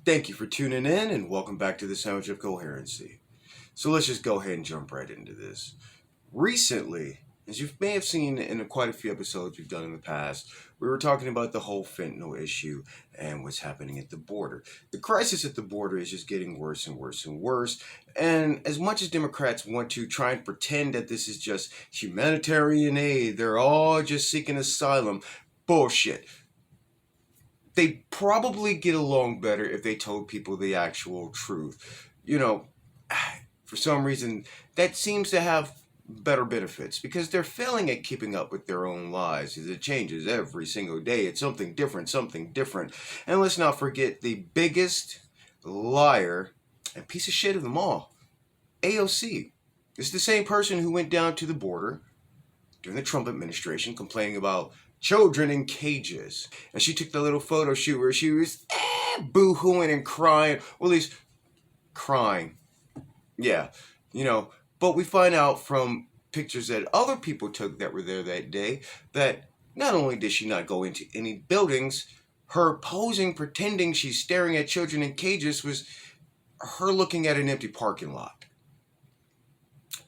Thank you for tuning in and welcome back to the Sandwich of Coherency. So let's just go ahead and jump right into this. Recently, as you may have seen in quite a few episodes we've done in the past, we were talking about the whole fentanyl issue and what's happening at the border. The crisis at the border is just getting worse and worse and worse. And as much as Democrats want to try and pretend that this is just humanitarian aid, they're all just seeking asylum, bullshit. They probably get along better if they told people the actual truth. For some reason, that seems to have better benefits because they're failing at keeping up with their own lies. It changes every single day. It's something different, something different. And let's not forget the biggest liar and piece of shit of them all, AOC. It's the same person who went down to the border during the Trump administration complaining about children in cages. And she took the little photo shoot where she was boo-hooing and crying. Well, at least crying. Yeah, But we find out from pictures that other people took that were there that day that not only did she not go into any buildings, her posing, pretending she's staring at children in cages was her looking at an empty parking lot.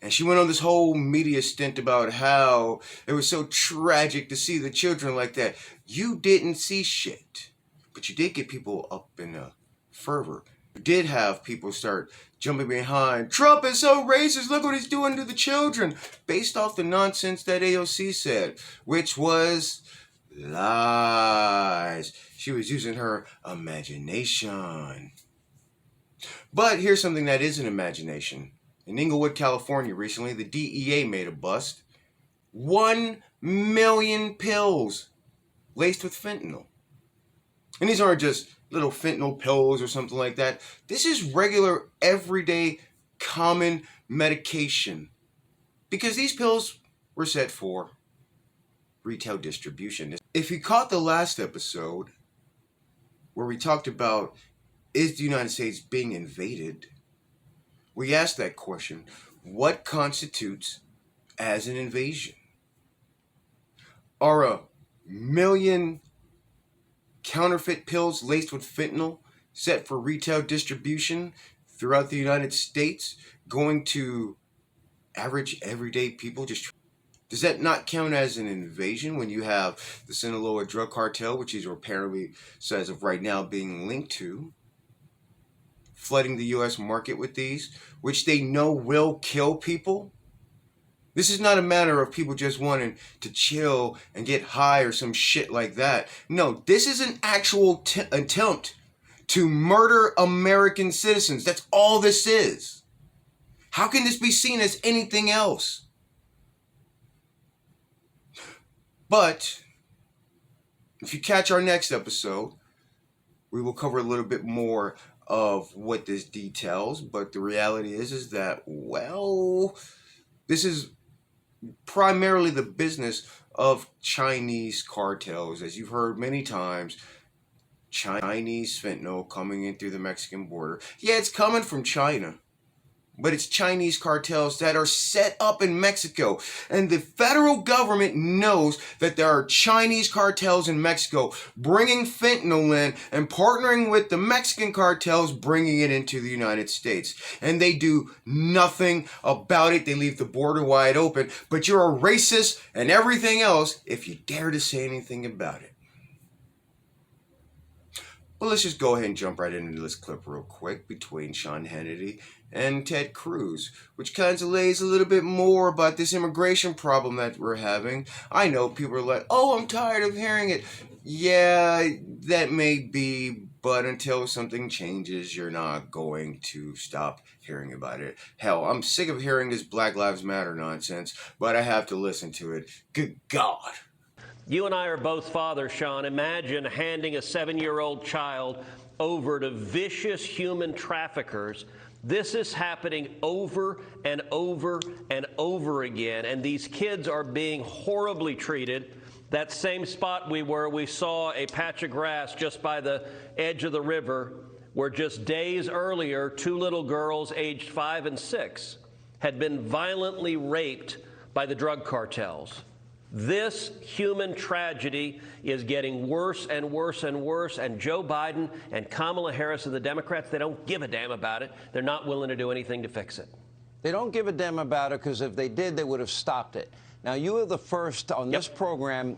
And she went on this whole media stint about how it was so tragic to see the children like that. You didn't see shit, but you did get people up in a fervor. You did have people start jumping behind, Trump is so racist, look what he's doing to the children, based off the nonsense that AOC said, which was lies. She was using her imagination. But here's something that isn't imagination. In Inglewood, California recently, the DEA made a bust. 1 million pills laced with fentanyl. And these aren't just little fentanyl pills or something like that. This is regular, everyday, common medication. Because these pills were set for retail distribution. If you caught the last episode, where we talked about, is the United States being invaded? We asked that question, what constitutes as an invasion? Are 1 million counterfeit pills laced with fentanyl set for retail distribution throughout the United States going to average everyday people? Does that not count as an invasion when you have the Sinaloa drug cartel, which is apparently, so as of right now, being linked to, flooding the U.S. market with these, which they know will kill people? This is not a matter of people just wanting to chill and get high or some shit like that. No, this is an actual attempt to murder American citizens. That's all this is. How can this be seen as anything else? But if you catch our next episode, we will cover a little bit more of what this details, but the reality is that, well, this is primarily the business of Chinese cartels. As you've heard many times, Chinese fentanyl coming in through the Mexican border. Yeah, it's coming from China, but it's Chinese cartels that are set up in Mexico. And the federal government knows that there are Chinese cartels in Mexico bringing fentanyl in and partnering with the Mexican cartels bringing it into the United States. And they do nothing about it. They leave the border wide open. But you're a racist and everything else if you dare to say anything about it. Well, let's just go ahead and jump right into this clip real quick between Sean Hannity and Ted Cruz, which kind of lays a little bit more about this immigration problem that we're having. I know people are like, oh, I'm tired of hearing it. Yeah, that may be, but until something changes, you're not going to stop hearing about it. Hell, I'm sick of hearing this Black Lives Matter nonsense, but I have to listen to it. Good God. You and I are both fathers, Sean. Imagine handing a 7-year-old child over to vicious human traffickers. This is happening over and over and over again, and these kids are being horribly treated. That same spot we saw a patch of grass just by the edge of the river where just days earlier, 2 little girls aged 5 and 6 had been violently raped by the drug cartels. This human tragedy is getting worse and worse and worse, and Joe Biden and Kamala Harris and the Democrats, they don't give a damn about it. They're not willing to do anything to fix it. They don't give a damn about it because if they did, they would have stopped it. Now, you were the first on this program.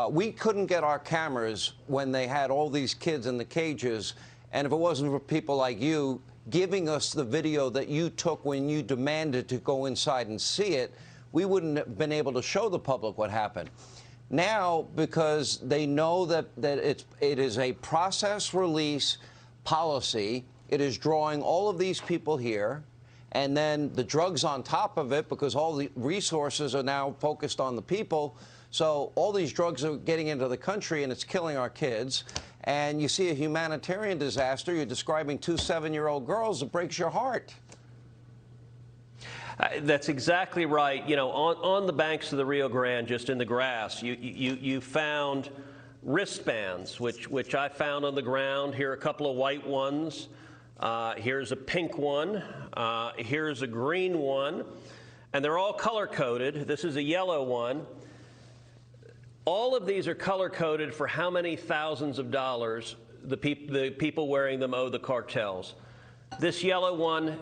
We couldn't get our cameras when they had all these kids in the cages, and if it wasn't for people like you giving us the video that you took when you demanded to go inside and see it, we wouldn't have been able to show the public what happened. Now, because they know that it is a process release policy, it is drawing all of these people here, and then the drugs on top of it, because all the resources are now focused on the people. So all these drugs are getting into the country, and it's killing our kids. And you see a humanitarian disaster. You're describing 2 7-year-old girls. It breaks your heart. That's exactly right. You know, on the banks of the Rio Grande, just in the grass, you found wristbands, which I found on the ground. Here are a couple of white ones. Here's a pink one. Here's a green one. And they're all color-coded. This is a yellow one. All of these are color-coded for how many thousands of dollars the people wearing them owe the cartels. This yellow one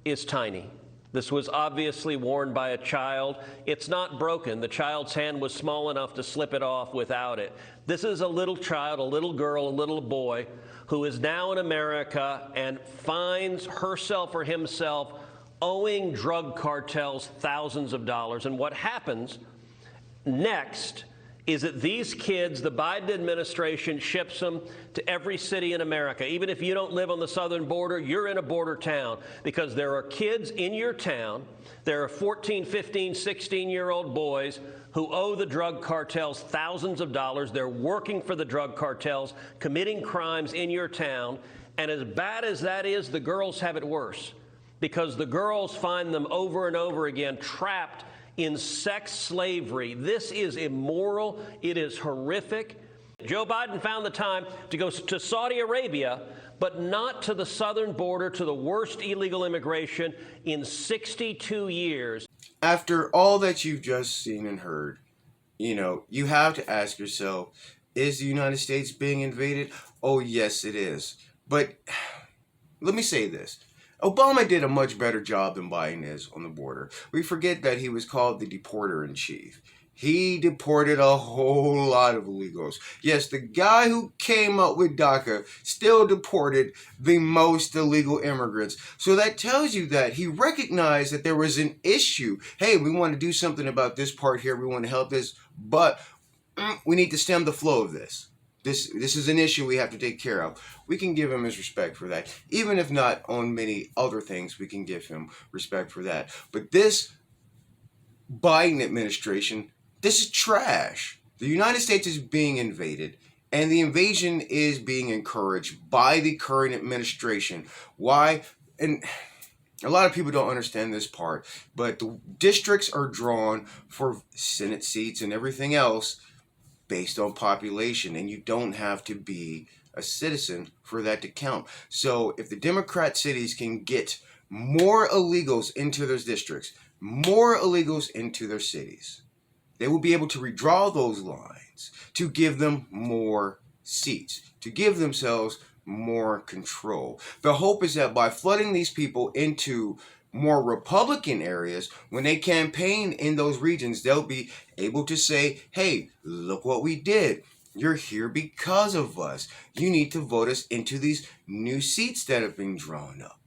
is tiny. This was obviously worn by a child. It's not broken. The child's hand was small enough to slip it off without it. This is a little child, a little girl, a little boy who is now in America and finds herself or himself owing drug cartels thousands of dollars. And what happens next is that these kids, the Biden administration ships them to every city in America. Even if you don't live on the southern border, you're in a border town, because there are kids in your town, there are 14, 15, 16-year-old boys who owe the drug cartels thousands of dollars. They're working for the drug cartels, committing crimes in your town. And as bad as that is, the girls have it worse, because the girls find them over and over again trapped in sex slavery. This is immoral. It is horrific. Joe Biden found the time to go to Saudi Arabia, but not to the southern border, to the worst illegal immigration in 62 years. After all that you've just seen and heard, you know, you have to ask yourself, is the United States being invaded? Oh, yes, it is. But let me say this. Obama did a much better job than Biden is on the border. We forget that he was called the deporter-in-chief. He deported a whole lot of illegals. Yes, the guy who came up with DACA still deported the most illegal immigrants. So that tells you that he recognized that there was an issue. Hey, we want to do something about this part here. We want to help this, but we need to stem the flow of this. This is an issue we have to take care of. We can give him his respect for that. Even if not on many other things, we can give him respect for that. But this Biden administration, this is trash. The United States is being invaded, and the invasion is being encouraged by the current administration. Why? And a lot of people don't understand this part, but the districts are drawn for Senate seats and everything else based on population, and you don't have to be a citizen for that to count. So if the Democrat cities can get more illegals into those districts, more illegals into their cities, they will be able to redraw those lines to give them more seats, to give themselves more control. The hope is that by flooding these people into more Republican areas, when they campaign in those regions, they'll be able to say, hey, look what we did. You're here because of us. You need to vote us into these new seats that have been drawn up.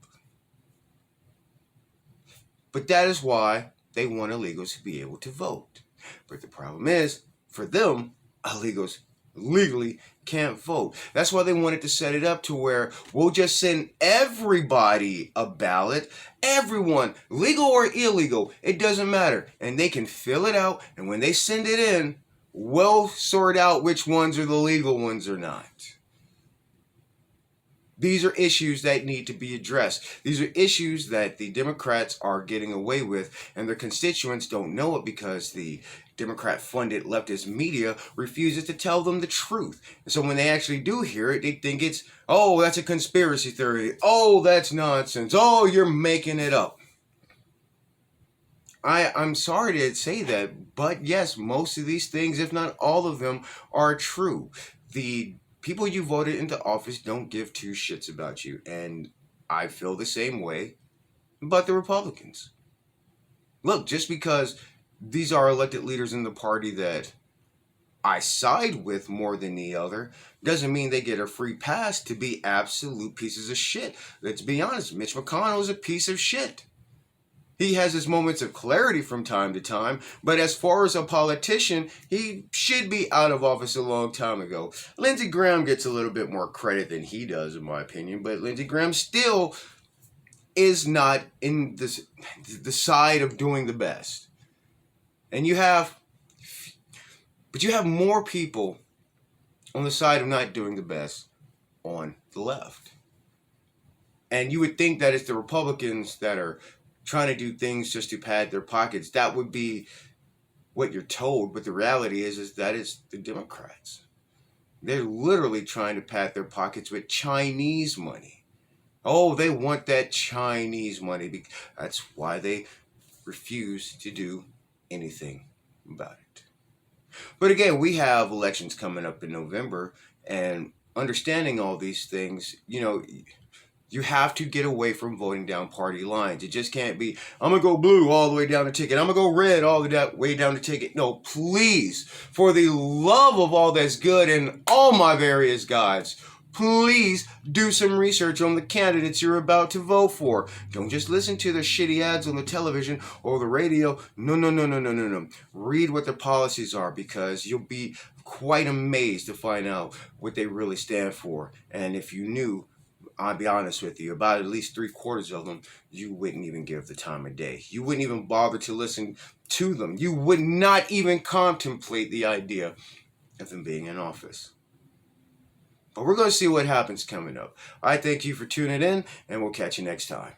But that is why they want illegals to be able to vote. But the problem is, for them, illegals legally can't vote. That's why they wanted to set it up to where we'll just send everybody a ballot. Everyone, legal or illegal, it doesn't matter. And they can fill it out, and when they send it in, we'll sort out which ones are the legal ones or not. These are issues that need to be addressed. These are issues that the Democrats are getting away with, and their constituents don't know it because the Democrat-funded leftist media refuses to tell them the truth. And so when they actually do hear it, they think it's, oh, that's a conspiracy theory. Oh, that's nonsense. Oh, you're making it up. I'm sorry to say that, but yes, most of these things, if not all of them, are true. The people you voted into office don't give two shits about you, and I feel the same way about the Republicans. Look, just because these are elected leaders in the party that I side with more than the other doesn't mean they get a free pass to be absolute pieces of shit. Let's be honest, Mitch McConnell is a piece of shit. He has his moments of clarity from time to time, but as far as a politician, he should be out of office a long time ago. Lindsey Graham gets a little bit more credit than he does, in my opinion, but Lindsey Graham still is not in the side of doing the best. And you have more people on the side of not doing the best on the left. And you would think that it's the Republicans that are trying to do things just to pad their pockets. That would be what you're told, but the reality is that it's the Democrats. They're literally trying to pad their pockets with Chinese money. Oh, they want that Chinese money. That's why they refuse to do anything about it. But again, we have elections coming up in November, and understanding all these things, you have to get away from voting down party lines. It just can't be, I'm going to go blue all the way down the ticket. I'm going to go red all the way down the ticket. No, please, for the love of all that's good and all my various gods, please do some research on the candidates you're about to vote for. Don't just listen to the shitty ads on the television or the radio. No. Read what their policies are, because you'll be quite amazed to find out what they really stand for. And if you knew, I'll be honest with you, about at least 3/4 of them, you wouldn't even give the time of day. You wouldn't even bother to listen to them. You would not even contemplate the idea of them being in office. But we're going to see what happens coming up. I thank you for tuning in, and we'll catch you next time.